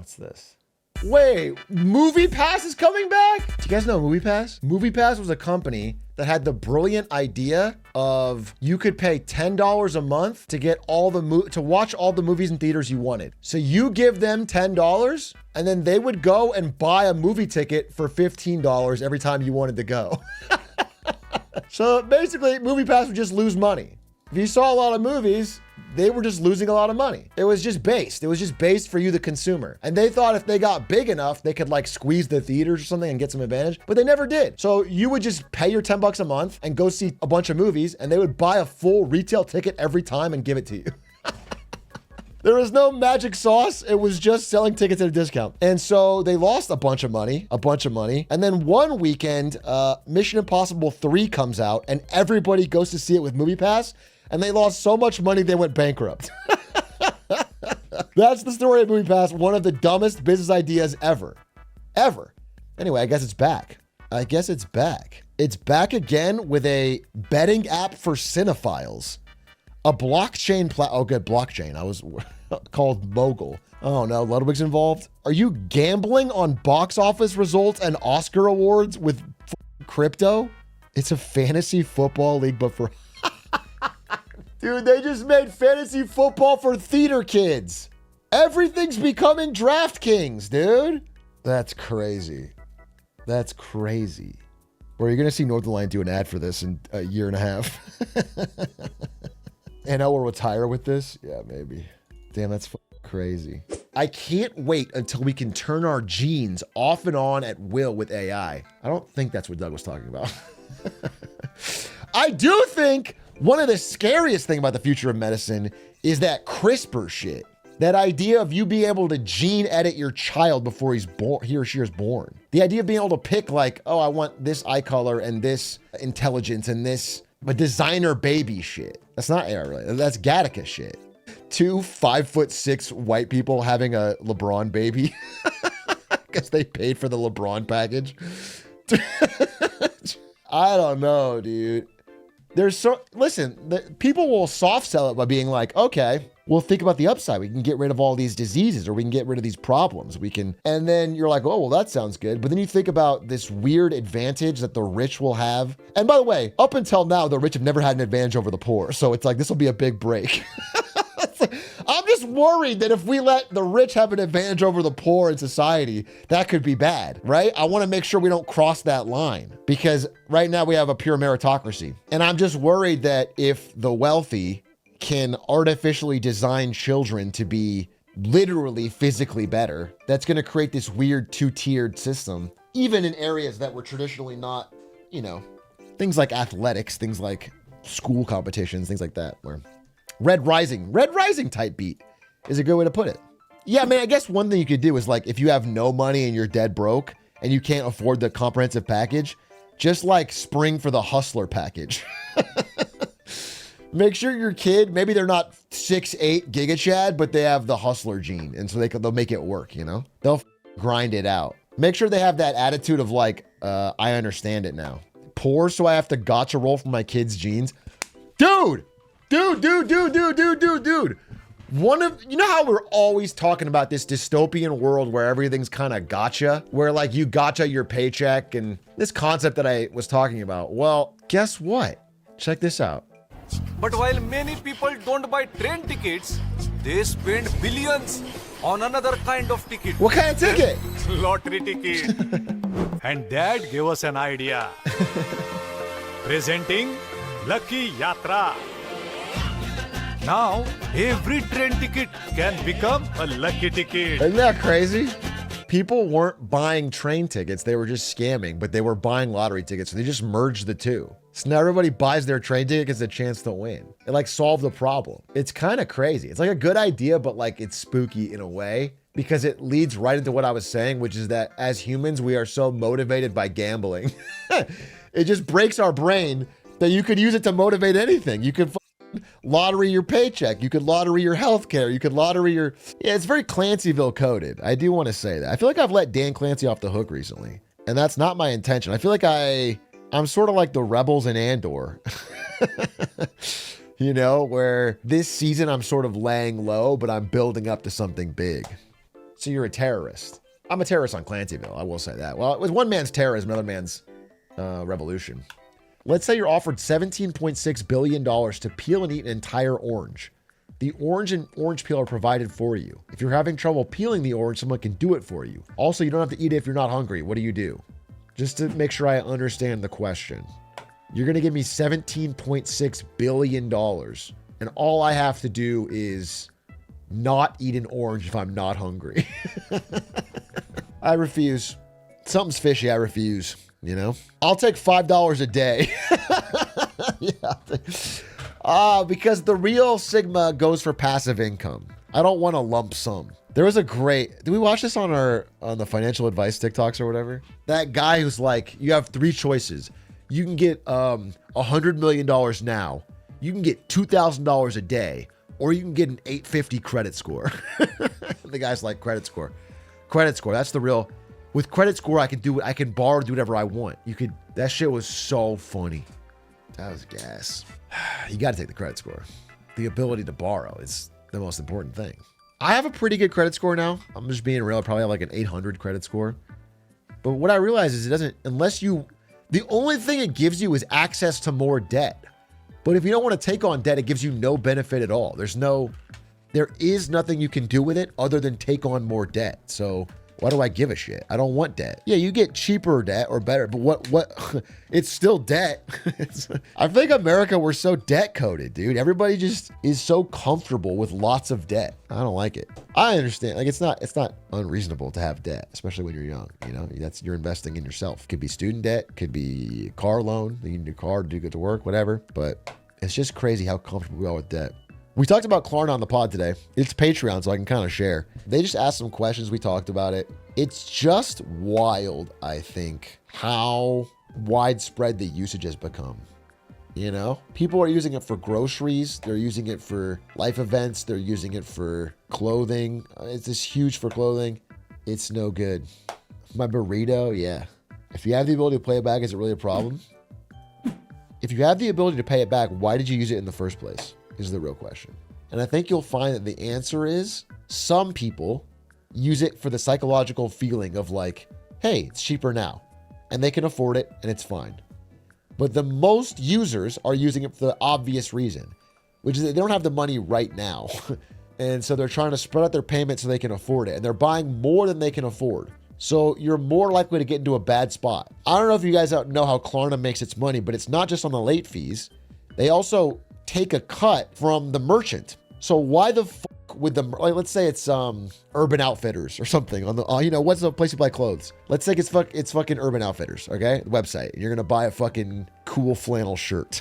What's this? Wait, MoviePass is coming back? Do you guys know MoviePass? MoviePass was a company that had the brilliant idea of you could pay $10 a month to get to watch all the movies in theaters you wanted. So you give them $10 and then they would go and buy a movie ticket for $15 every time you wanted to go. So basically, MoviePass would just lose money. If you saw a lot of movies, they were just losing a lot of money. It was just based for you, the consumer. And they thought if they got big enough, they could like squeeze the theaters or something and get some advantage, but they never did. So you would just pay your $10 a month and go see a bunch of movies, and they would buy a full retail ticket every time and give it to you. There was no magic sauce. It was just selling tickets at a discount. And so they lost a bunch of money. And then one weekend, Mission Impossible 3 comes out and everybody goes to see it with MoviePass. And they lost so much money, they went bankrupt. That's the story of MoviePass. One of the dumbest business ideas ever. Anyway, I guess it's back. It's back again with a betting app for cinephiles. A blockchain blockchain. I was called Mogul. Oh no, Ludwig's involved. Are you gambling on box office results and Oscar awards with crypto? It's a fantasy football league, but for... Dude, they just made fantasy football for theater kids. Everything's becoming DraftKings, dude. That's crazy. Or you're gonna see Northernlion do an ad for this in a year and a half. And I will retire with this? Yeah, maybe. Damn, that's crazy. I can't wait until we can turn our genes off and on at will with AI. I don't think that's what Doug was talking about. I do think one of the scariest things about the future of medicine is that CRISPR shit. That idea of you being able to gene edit your child before he or she is born. The idea of being able to pick like, oh, I want this eye color and this intelligence and this, but designer baby shit. That's not AI related. That's Gattaca shit. 2 5'6" white people having a LeBron baby. Because they paid for the LeBron package. I don't know, dude. People will soft sell it by being like, okay, well, think about the upside. We can get rid of all these diseases, or we can get rid of these problems. And then you're like, oh, well, that sounds good. But then you think about this weird advantage that the rich will have. And by the way, up until now, the rich have never had an advantage over the poor. So it's like, this will be a big break. I'm just worried that if we let the rich have an advantage over the poor in society, that could be bad, right? I want to make sure we don't cross that line, because right now we have a pure meritocracy. And I'm just worried that if the wealthy can artificially design children to be literally physically better, that's going to create this weird 2-tiered system, even in areas that were traditionally not, things like athletics, things like school competitions, things like that, where Red Rising type beat is a good way to put it. Yeah, man, I guess one thing you could do is like, if you have no money and you're dead broke and you can't afford the comprehensive package, just like spring for the hustler package. Make sure your kid, maybe they're not 6'8" Giga Chad, but they have the hustler gene. And so they'll make it work, They'll grind it out. Make sure they have that attitude of like, I understand it now. Poor, so I have to gotcha roll for my kid's genes. Dude. You know how we're always talking about this dystopian world where everything's kind of gotcha, where like you gotcha your paycheck and this concept that I was talking about. Well, guess what? Check this out. But while many people don't buy train tickets, they spend billions on another kind of ticket. What kind of ticket? Lottery ticket. And Dad gave us an idea. Presenting Lucky Yatra. Now, every train ticket can become a lucky ticket. Isn't that crazy? People weren't buying train tickets. They were just scamming, but they were buying lottery tickets. So they just merged the two. So now everybody buys their train ticket, gets a chance to win. It like solved the problem. It's kind of crazy. It's like a good idea, but like it's spooky in a way, because it leads right into what I was saying, which is that as humans, we are so motivated by gambling. It just breaks our brain that you could use it to motivate anything. You could lottery your paycheck. You could lottery your healthcare. You could lottery your... Yeah, it's very Clancyville coded. I do want to say that. I feel like I've let Dan Clancy off the hook recently, and that's not my intention. I feel like I'm sort of like the rebels in Andor. Where this season I'm sort of laying low, but I'm building up to something big. So you're a terrorist. I'm a terrorist on Clancyville, I will say that. Well, it was one man's terrorism, another man's revolution. Let's say you're offered $17.6 billion to peel and eat an entire orange. The orange and orange peel are provided for you. If you're having trouble peeling the orange, someone can do it for you. Also, you don't have to eat it if you're not hungry. What do you do? Just to make sure I understand the question. You're going to give me $17.6 billion, and all I have to do is not eat an orange if I'm not hungry. I refuse. Something's fishy. I refuse. You know, I'll take $5 a day. Yeah. Because the real Sigma goes for passive income. I don't want a lump sum. There was a great, did we watch this on the financial advice TikToks or whatever? That guy who's like, you have three choices. You can get $100 million now. You can get $2,000 a day, or you can get an 850 credit score. The guy's like, credit score. Credit score. That's the real. With credit score, I can do it. I can borrow, do whatever I want. That shit was so funny. That was gas. You got to take the credit score. The ability to borrow is the most important thing. I have a pretty good credit score now. I'm just being real. I probably have like an 800 credit score. But what I realize is it doesn't, the only thing it gives you is access to more debt. But if you don't want to take on debt, it gives you no benefit at all. There is nothing you can do with it other than take on more debt. So why do I give a shit? I don't want debt. Yeah, you get cheaper debt or better, but what? It's still debt. I think America, we're so debt coded, dude. Everybody just is so comfortable with lots of debt. I don't like it. I understand. Like it's not unreasonable to have debt, especially when you're young. You know, you're investing in yourself. Could be student debt, could be a car loan. You need a car to get to work, whatever. But it's just crazy how comfortable we are with debt. We talked about Klarna on the pod today. It's Patreon, so I can kind of share. They just asked some questions. We talked about it. It's just wild, I think, how widespread the usage has become. You know, people are using it for groceries. They're using it for life events. They're using it for clothing. It's just huge for clothing. It's no good. My burrito, yeah. If you have the ability to pay it back, is it really a problem? If you have the ability to pay it back, why did you use it in the first place? Is the real question. And I think you'll find that the answer is some people use it for the psychological feeling of like, hey, it's cheaper now and they can afford it and it's fine. But the most users are using it for the obvious reason, which is that they don't have the money right now. And so they're trying to spread out their payments so they can afford it. And they're buying more than they can afford. So you're more likely to get into a bad spot. I don't know if you guys know how Klarna makes its money, but it's not just on the late fees. They also take a cut from the merchant. So why the fuck would like, let's say it's Urban Outfitters or something on the what's the place you buy clothes? Let's say it's fucking Urban Outfitters, okay? The website. You're gonna buy a fucking cool flannel shirt.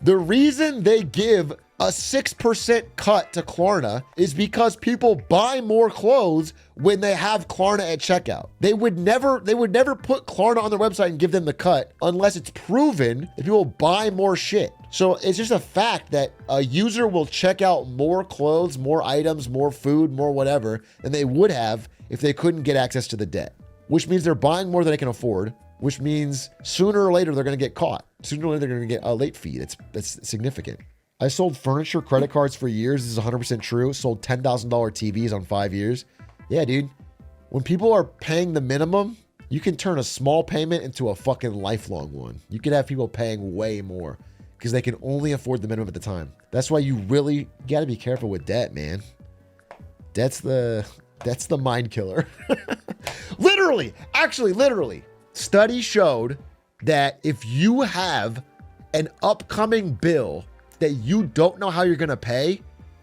The reason they give a 6% cut to Klarna is because people buy more clothes when they have Klarna at checkout. They would never put Klarna on their website and give them the cut unless it's proven that people buy more shit. So it's just a fact that a user will check out more clothes, more items, more food, more whatever than they would have if they couldn't get access to the debt, which means they're buying more than they can afford, which means sooner or later they're going to get caught. Sooner or later they're going to get a late fee. That's significant. I sold furniture credit cards for years. This is 100% true. Sold $10,000 TVs on 5 years. Yeah, dude. When people are paying the minimum, you can turn a small payment into a fucking lifelong one. You could have people paying way more because they can only afford the minimum at the time. That's why you really got to be careful with debt, man. That's the mind killer. Literally. Study showed that if you have an upcoming bill that you don't know how you're going to pay,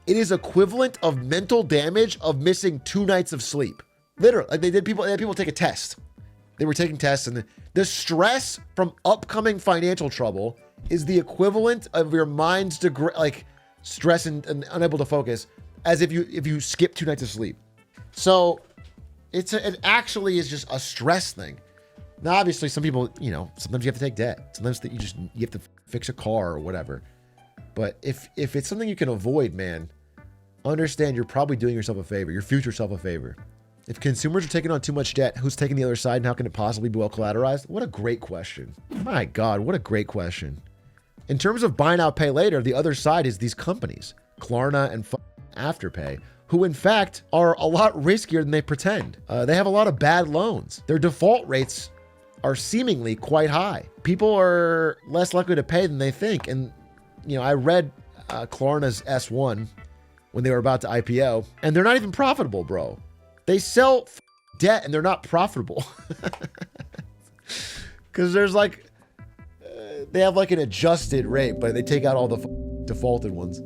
it is equivalent of mental damage of missing 2 nights of sleep. Literally, like they had people take a test. They were taking tests, and the stress from upcoming financial trouble is the equivalent of your mind's stress and unable to focus as if you skip 2 nights of sleep. So it actually is just a stress thing. Now, obviously, some people, sometimes you have to take debt. Sometimes you have to fix a car or whatever. But if it's something you can avoid, man, understand you're probably doing yourself a favor, your future self a favor. If consumers are taking on too much debt, who's taking the other side and how can it possibly be well collateralized? What a great question. My God, what a great question. In terms of buy now, pay later, the other side is these companies, Klarna and Afterpay. who in fact are a lot riskier than they pretend. They have a lot of bad loans. Their default rates are seemingly quite high. People are less likely to pay than they think. And, I read Klarna's S1 when they were about to IPO, and they're not even profitable, bro. They sell debt and they're not profitable. Because there's they have an adjusted rate, but they take out all the defaulted ones.